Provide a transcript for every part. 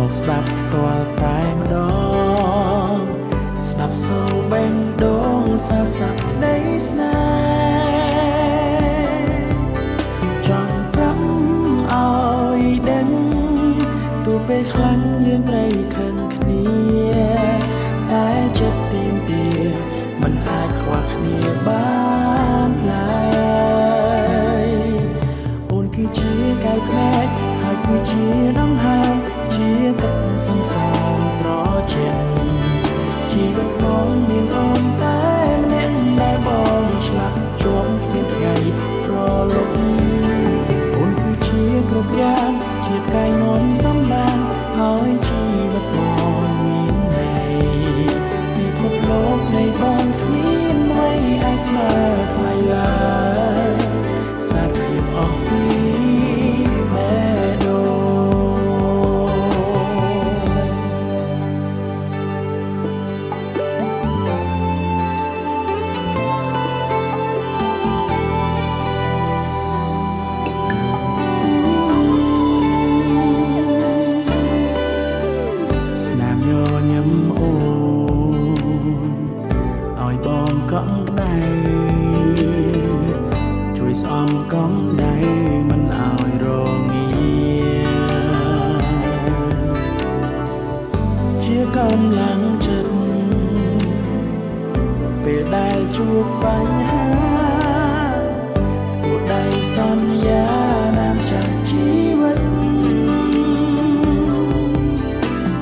กស្ដាប់ផ្ទាល់តែម្ដងស្ដាប់សូរបេងដូងសាស័កនៃស្នេហ៍ចង់ប្រាប់ឲ្យដឹងទូពេលខ្លាំងយើងត្រូវខឹងគ្នាតែចិត្តទីមទាមិនអាចខ្វះគ្នាបានឡើយអូនគឺជាកែវភ្នែកហើយគឺជាដង្ហើមជាទឹកសន្សាមប្រជែងជីវិតបងមានអូនតែម្នាក់ដែលបងឆ្លាក់ជាប់គ្មានថ្ងៃប្រលប់អូនគឺជាគ្រប់យ៉ាងជាតិកាយនោមសំឡានហើយជីវិតបងមានន័យពិភពលោកនៃបងគ្មានអ្វីអាចស្មើថ្លៃឡើយសាធិអស់ពីកំដៅជួយស្អំកំដៅមិនឲ្យរងាជាកម្លាំងចិត្តពេលដែលជួបបញ្ហាពួកដៃសន្យាតាមចាស់ជីវិត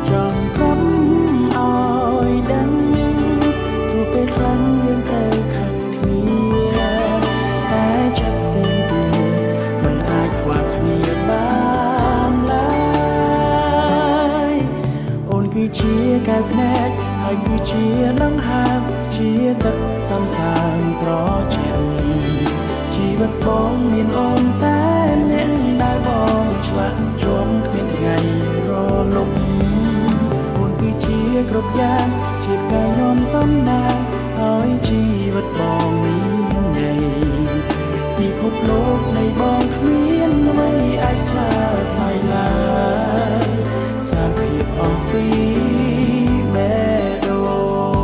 ចង់ប្រាប់ឲ្យដឹងទូពេលខ្លាំងយើងត្រូវខឹងគ្នាតែចិត្តទីមិនអាចខ្វះគ្នាបានឡើយអូនគឺជាកែវភ្នែកហើយគឺជាដង្ហើមជាទឹកសន្សាមប្រជែងជីវិតបងមានអូនតែម្នាក់ដែលបងឆ្លាក់ជាប់គ្មានថ្ងៃរលំអូនគឺជាគ្រប់យ៉ាងជាតិកាយនោមសំណាងហើយជីវិតបងមានន័យពិភពលោកនៃបងគ្មានអ្វីអាចស្មើថ្លៃឡើយសាភាពអស់ពីបេះដូង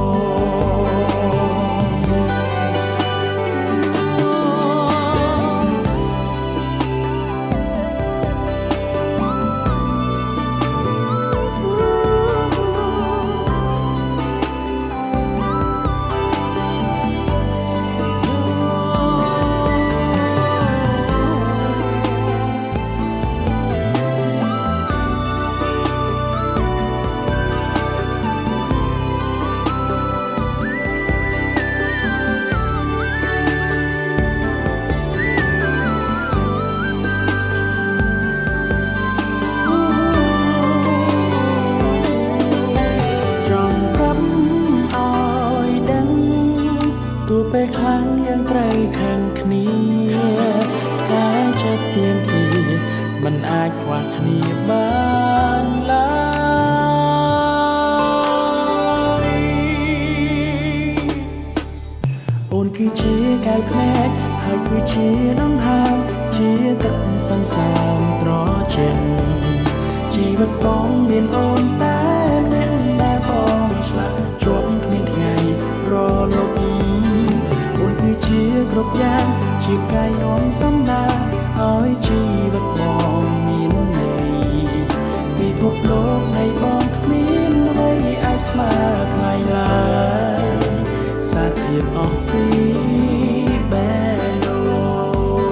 ទូពេលខ្លាំងយើងត្រូវខាងគ្នាតែចិត្តទៀមទាមិនអាចខ្វះគ្នាបានឡើយអូនគឺជាកែវភ្នែកហើយគឺជាដង្ហើមជាទឹកសន្សាមប្រជែងជីវិតបងមានអូនតែម្នាក់ដែលបងឆ្លាក់ជាប់គ្មានថ្ងៃរលប់គឺជាគ្រប់យ៉ាងជាកាយនោមសំណាងឲ្យជីវិតបងមានន័យពិភពលោកនៃបងគ្មានអ្វីអាចស្មើថ្លៃឡើយសាធិអស់